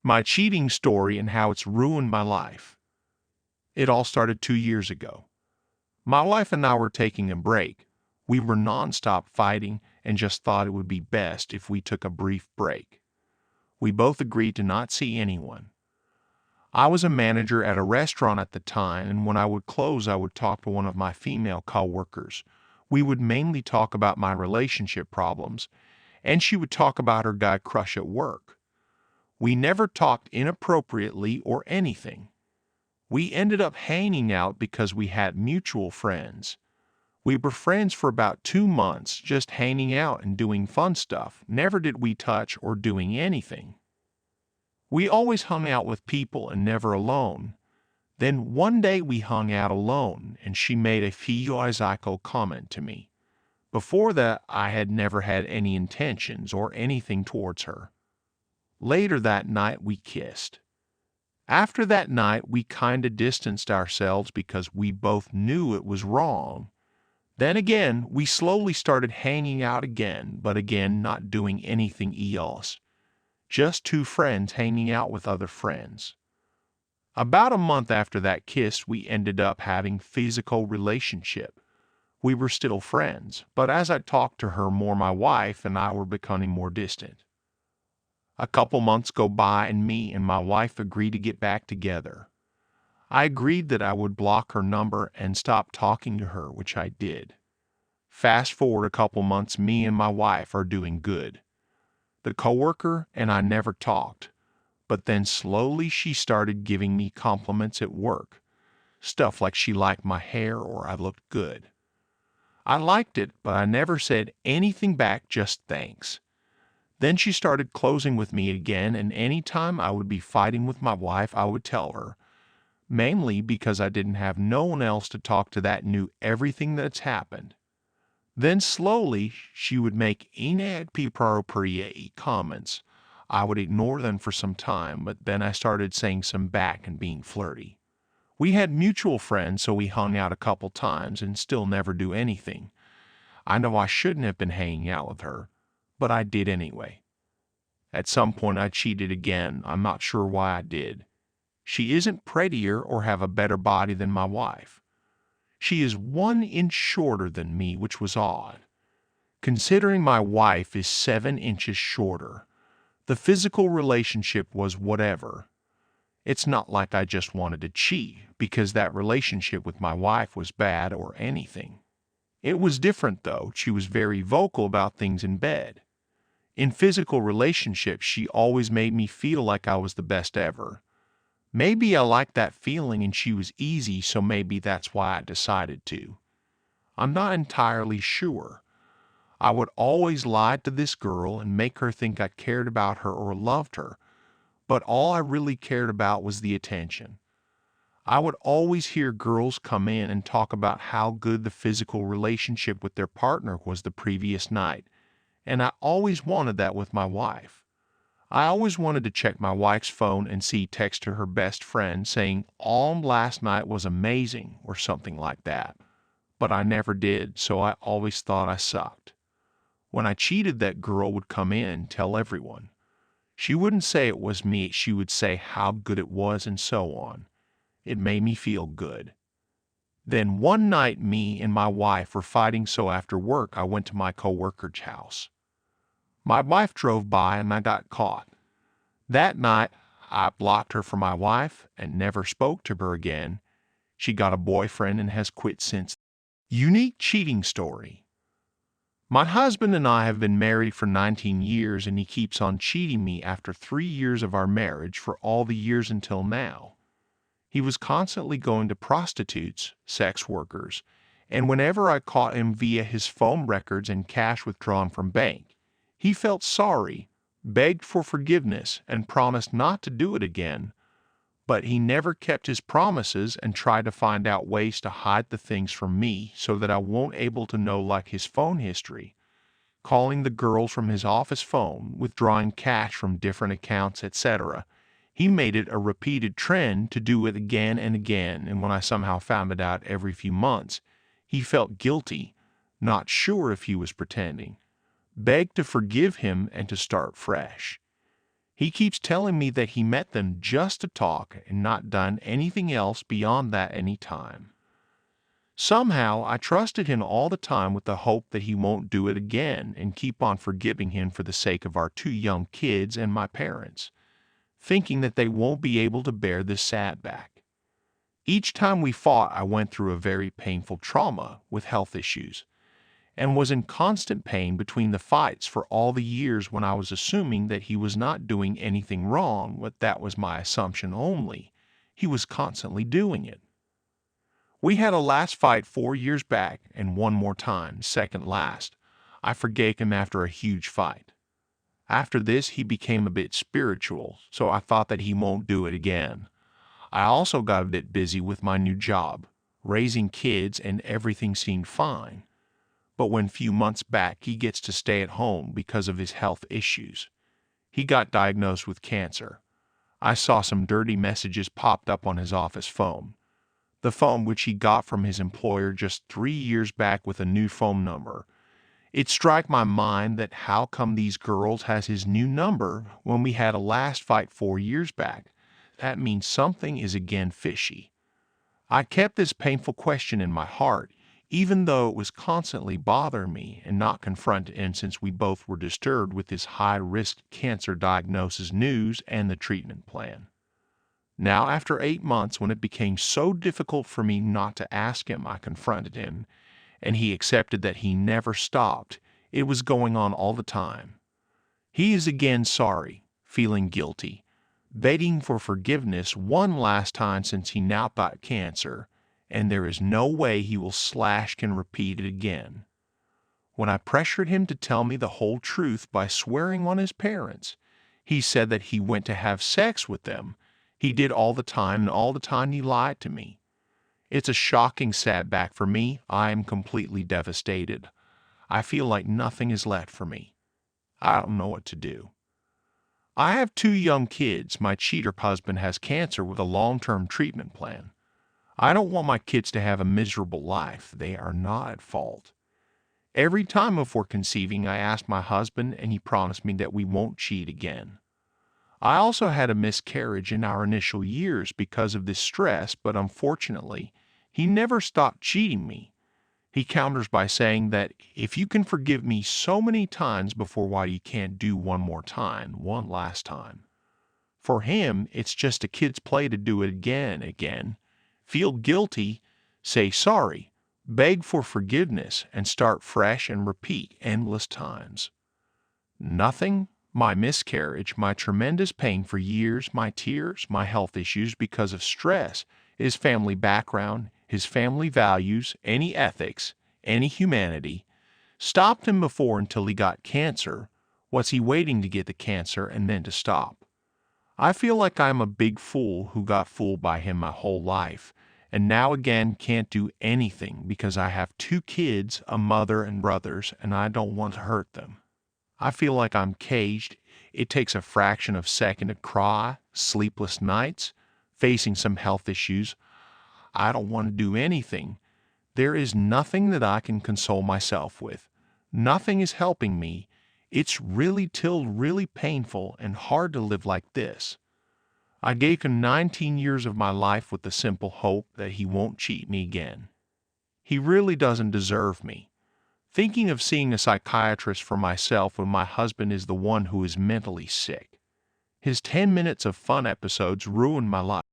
My cheating story and how it's ruined my life. It all started 2 years ago. My wife and I were taking a break. We were nonstop fighting and just thought it would be best if we took a brief break. We both agreed to not see anyone. I was a manager at a restaurant at the time, and when I would close, I would talk to one of my female coworkers. We would mainly talk about my relationship problems, and she would talk about her guy crush at work. We never talked inappropriately or anything. We ended up hanging out because we had mutual friends. We were friends for about 2 months, just hanging out and doing fun stuff. Never did we touch or doing anything. We always hung out with people and never alone. Then one day we hung out alone and she made a physical comment to me. Before that, I had never had any intentions or anything towards her. Later that night, we kissed. After that night, we kinda distanced ourselves because we both knew it was wrong. Then again, we slowly started hanging out again, but again not doing anything else. Just two friends hanging out with other friends. About a month after that kiss, we ended up having physical relationship. We were still friends, but as I talked to her more, my wife and I were becoming more distant. A couple months go by and me and my wife agreed to get back together. I agreed that I would block her number and stop talking to her, which I did. Fast forward a couple months, me and my wife are doing good. The coworker and I never talked, but then slowly she started giving me compliments at work. Stuff like she liked my hair or I looked good. I liked it, but I never said anything back, just thanks. Then she started closing with me again, and any time I would be fighting with my wife, I would tell her, mainly because I didn't have no one else to talk to that knew everything that's happened. Then slowly she would make inappropriate comments. I would ignore them for some time, but then I started saying some back and being flirty. We had mutual friends, so we hung out a couple times and still never do anything. I know I shouldn't have been hanging out with her, but I did anyway. At some point I cheated again. I'm not sure why I did. She isn't prettier or have a better body than my wife. She is 1 inch shorter than me, which was odd. Considering my wife is 7 inches shorter, the physical relationship was whatever. It's not like I just wanted to cheat because that relationship with my wife was bad or anything. It was different though. She was very vocal about things in bed. In physical relationships, she always made me feel like I was the best ever. Maybe I liked that feeling and she was easy, so maybe that's why I decided to. I'm not entirely sure. I would always lie to this girl and make her think I cared about her or loved her, but all I really cared about was the attention. I would always hear girls come in and talk about how good the physical relationship with their partner was the previous night, and I always wanted that with my wife. I always wanted to check my wife's phone and see text to her best friend saying, "All last night was amazing," or something like that. But I never did, so I always thought I sucked. When I cheated, that girl would come in and tell everyone. She wouldn't say it was me, she would say how good it was and so on. It made me feel good. Then one night, me and my wife were fighting, so after work I went to my coworker's house. My wife drove by and I got caught. That night, I blocked her from my wife and never spoke to her again. She got a boyfriend and has quit since. Unique cheating story. My husband and I have been married for 19 years and he keeps on cheating me after 3 years of our marriage for all the years until now. He was constantly going to prostitutes, sex workers, and whenever I caught him via his phone records and cash withdrawn from bank, he felt sorry, begged for forgiveness, and promised not to do it again. But he never kept his promises and tried to find out ways to hide the things from me so that I won't able to know, like his phone history, calling the girls from his office phone, withdrawing cash from different accounts, etc. He made it a repeated trend to do it again and again, and when I somehow found it out every few months, he felt guilty, not sure if he was pretending, begged to forgive him and to start fresh. He keeps telling me that he met them just to talk and not done anything else beyond that any time. Somehow, I trusted him all the time with the hope that he won't do it again and keep on forgiving him for the sake of our two young kids and my parents, thinking that they won't be able to bear this setback. Each time we fought, I went through a very painful trauma with health issues and was in constant pain between the fights for all the years when I was assuming that he was not doing anything wrong, but that was my assumption only. He was constantly doing it. We had a last fight 4 years back and one more time, second last. I forgave him after a huge fight. After this, he became a bit spiritual, so I thought that he won't do it again. I also got a bit busy with my new job, raising kids, and everything seemed fine. But when few months back he gets to stay at home because of his health issues. He got diagnosed with cancer. I saw some dirty messages popped up on his office phone. The phone which he got from his employer just 3 years back with a new phone number. It struck my mind that how come these girls has his new number when we had a last fight 4 years back? That means something is again fishy. I kept this painful question in my heart, even though it was constantly bothering me and not confronted him since we both were disturbed with this high-risk cancer diagnosis news and the treatment plan. Now, after 8 months, when it became so difficult for me not to ask him, I confronted him, and he accepted that he never stopped. It was going on all the time. He is again sorry, feeling guilty, begging for forgiveness one last time since he now got cancer, and there is no way he will can repeat it again. When I pressured him to tell me the whole truth by swearing on his parents, he said that he went to have sex with them. He did all the time, and all the time he lied to me. It's a shocking setback for me. I am completely devastated. I feel like nothing is left for me. I don't know what to do. I have two young kids. My cheater husband has cancer with a long-term treatment plan. I don't want my kids to have a miserable life. They are not at fault. Every time before conceiving, I ask my husband, and he promised me that we won't cheat again. I also had a miscarriage in our initial years because of this stress, but unfortunately, he never stopped cheating me. He counters by saying that if you can forgive me so many times before, why you can't do one more time, one last time. For him, it's just a kid's play to do it again. Feel guilty, say sorry, beg for forgiveness, and start fresh and repeat endless times. Nothing. My miscarriage, my tremendous pain for years, my tears, my health issues because of stress, his family background, his family values, any ethics, any humanity, stopped him before until he got cancer. Was he waiting to get the cancer and then to stop? I feel like I'm a big fool who got fooled by him my whole life, and now again can't do anything because I have two kids, a mother and brothers, and I don't want to hurt them. I feel like I'm caged. It takes a fraction of a second to cry, sleepless nights, facing some health issues. I don't want to do anything. There is nothing that I can console myself with. Nothing is helping me. It's really painful and hard to live like this. I gave him 19 years of my life with the simple hope that he won't cheat me again. He really doesn't deserve me. Thinking of seeing a psychiatrist for myself when my husband is the one who is mentally sick. His 10 minutes of fun episodes ruined my life.